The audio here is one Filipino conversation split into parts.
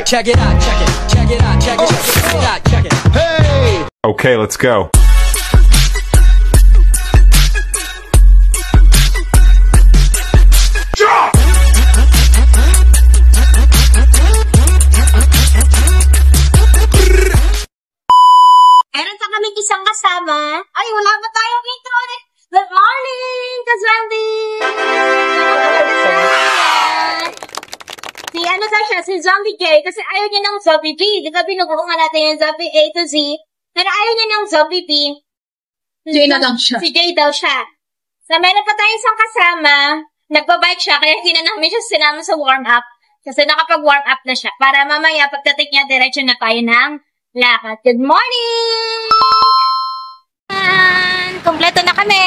check it out, check it, check it out, check it, check it out, check it. Hey! Okay, let's go. Meron pa kaming isang kasama. Ay, wala ba tayong intro? Good morning, Kazwandi! Si ano sa siya? Si Zombie J. Kasi ayaw niya ng Zombie B. Di ba binubukungan natin yung Zombie A to Z? Pero ayaw niya ng Zombie B. J na lang siya. Si J daw siya. So, meron pa tayong isang kasama. Nagbabike siya, kaya hindi na namin siya sinama sa warm-up. Kasi nakapag-warm up na siya. Para mamaya, pagdating niya, diretso na tayo ng lakad. Good morning! Kompleto na kami!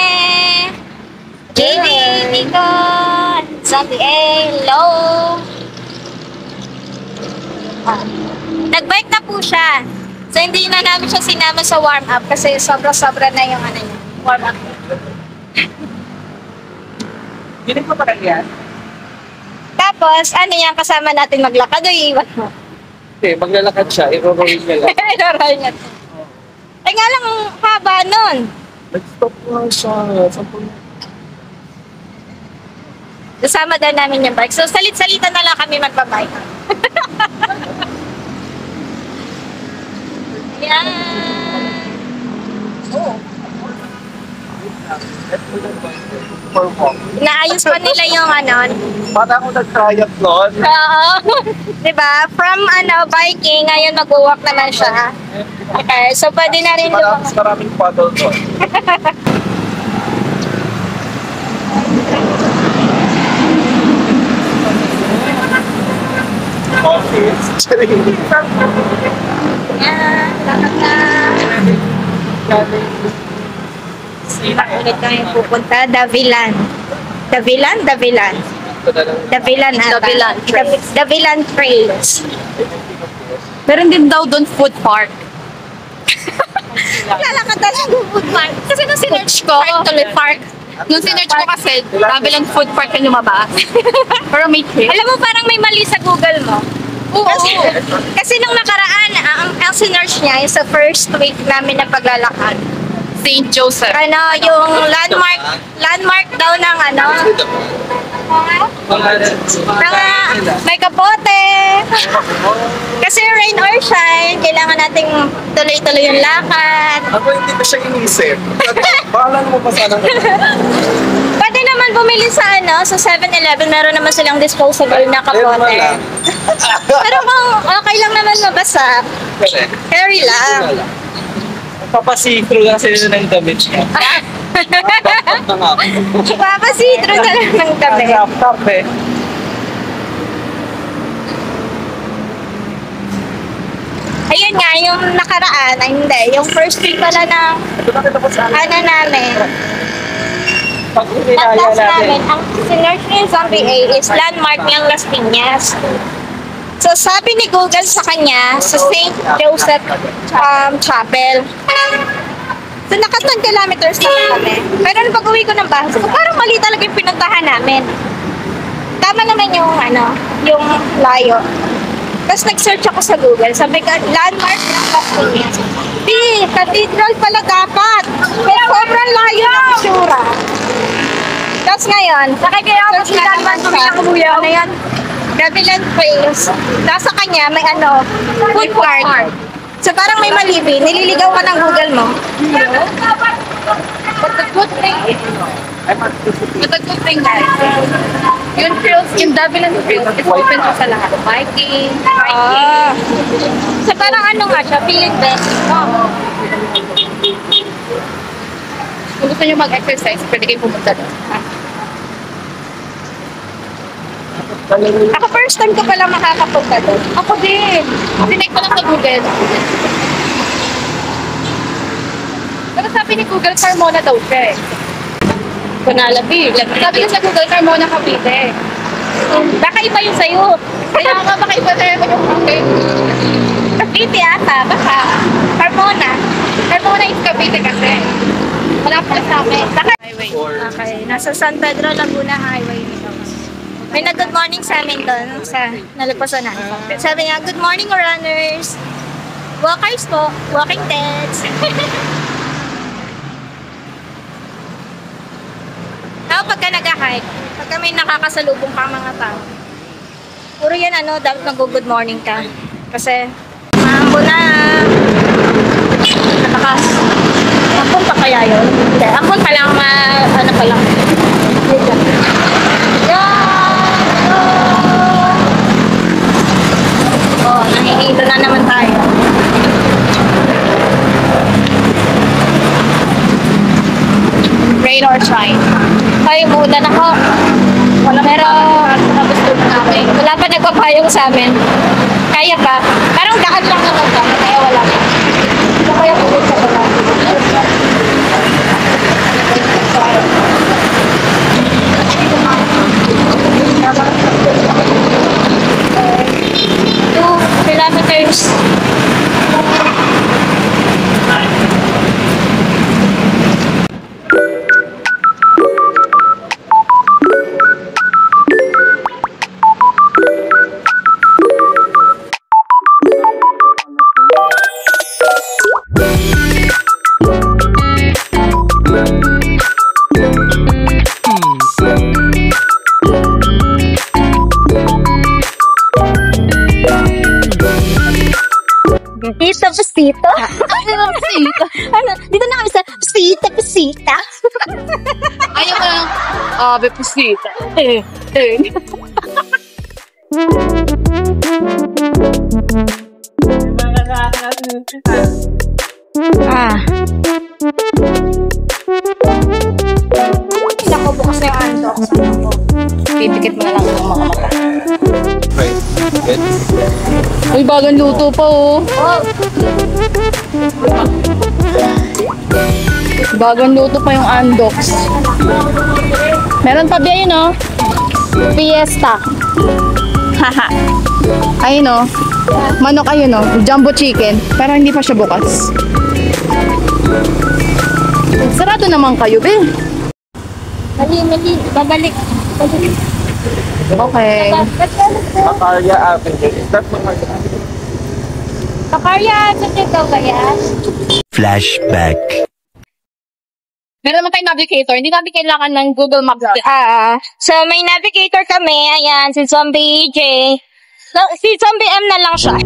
JD, Nico, Zombie A, hello! Nag-bike na po siya. So, hindi na namin siya sinama sa warm-up kasi sobra-sobra na yung ano niya, warm-up. Hindi pa parang yan? Tapos, ano yan, kasama natin maglakad o iiwan mo? Hindi, maglalakad siya, i-roll niya lang. I-roll niya. Ay nga lang, haba nun. Nag-stop nga siya. Kasama daw namin yung bike. So, salit-salita na lang kami magbabike. Ayan. Naayos pa nila yung ano. Parang ako nag-triathlon. Oo. Diba? From biking, ngayon mag-walk naman siya. Okay, so pwede na rin yung... Maraming paddle doon. Office. Ayan, lakad na. Ulit kami pupunta, Davilan. Davilan Trails. Meron din daw doon food park. Lalakad na lang yung food park. Kasi nung sinerch ko, nung sinerch ko kasi, Davilan food park yung lumabas. Pero may trip. Alam mo, parang may mali sa Google mo. Oo. Kasi nung nakaraan, ang sinerch niya is sa first week namin na paglalakad. St. Joseph. Ano, yung landmark daw ng ano. May kapote. Kasi rain or shine, kailangan nating tuloy-tuloy yung lakad. Ako hindi pa siya inisip. Bahala mo pa sana. Pwede naman bumili sa sa 7-Eleven, meron naman silang disposable na kapote. Pero kung okay lang naman mabasa, carry lang. Papasitro lang sila ng damit niya. Papasitro na lang ng damit. Laptop eh. Ayun nga, yung nakaraan, ay hindi, yung first week pala ng namin. Pagkas namin, ang sinerch niya yung Zombie A is landmark niyang Las Piñas. So, sabi ni Google sa kanya, sa St. Joseph Chapel. So, naka 10 kilometers na kami. Pero nung pag-uwi ko ng bahay, so, parang mali talaga yung pinuntahan namin. Tama naman yung, yung layo. Tapos nag-search ako sa Google. Sabi ko, landmark ng Las Piñas. Di, cathedral pala dapat. Pero sobrang layo ng isura. Tapos ngayon, search na naman sa, ano yan? Davilan Trails. Tapos sa kanya, may food cart. So parang may malibi. Nililigaw ka ng Google mo. But the good thing guys, yung trails, yung Davilan Trails, is open sa lahat. Biking. So parang nga siya, feeling best. Kung gusto nyo mag-exercise, pwede kayo pumunta doon. Ako first time ko pala makakapunta doon. Ako din. Sinek ko lang sa Google. Pero sabi ni Google, Carmona daw siya eh. Kunalabi. Sabi ko sa Google, Carmona Cavite. Baka iba yung sayo. Kaya nga baka iba tayo yung Cavite. Cavite ata, baka. Carmona. Carmona is Cavite kasi. Wala pa sa amin. Okay, nasa San Pedro Laguna Highway nito. May nag-good morning sa amin doon sa nalagpasan na. Sabi niya, good morning runners. Walkers po. Walking deads. Ako pagka nag-hike, pagka may nakakasalubong pa mga tao, puro yan dapat nag-good morning ka. Kasi, maambo na. Natakas. Ampun pa kaya yun? Hindi, ampun pa lang, ano pa lang. Oh, nahihilo na naman tayo. Rain or shine. Ay, umulan ako. Pero, wala pa nagpapayong sa amin. Kaya pa. Parang daan lang naman kami, kaya wala pa. Kaya pulit sa wala. Kilometers. Pasito? Ano? Dito na kami sa pasita. Ayaw ko lang. Ave pusita. Naku, bukas na yung undox. Pipikit mo na lang yung mga mata. Right. Good. Uy, bagang luto pa oh. Bagang luto pa yung Andox. Meron pa ba yun oh? Fiesta. Haha. Ayun oh. Manok ayun oh. Jumbo chicken. Pero hindi pa siya bukas. Sarado naman kayo, be. Mali. Babalik. Okay. Pakarya Avenue. Is that mga... Pakarya, ikaw ba yan? Flashback. Meron naman tayong navigator. Hindi namin kailangan ng Google Maps. So, may navigator kami. Ayan, si Zombie J. So, si Zombie M na lang siya.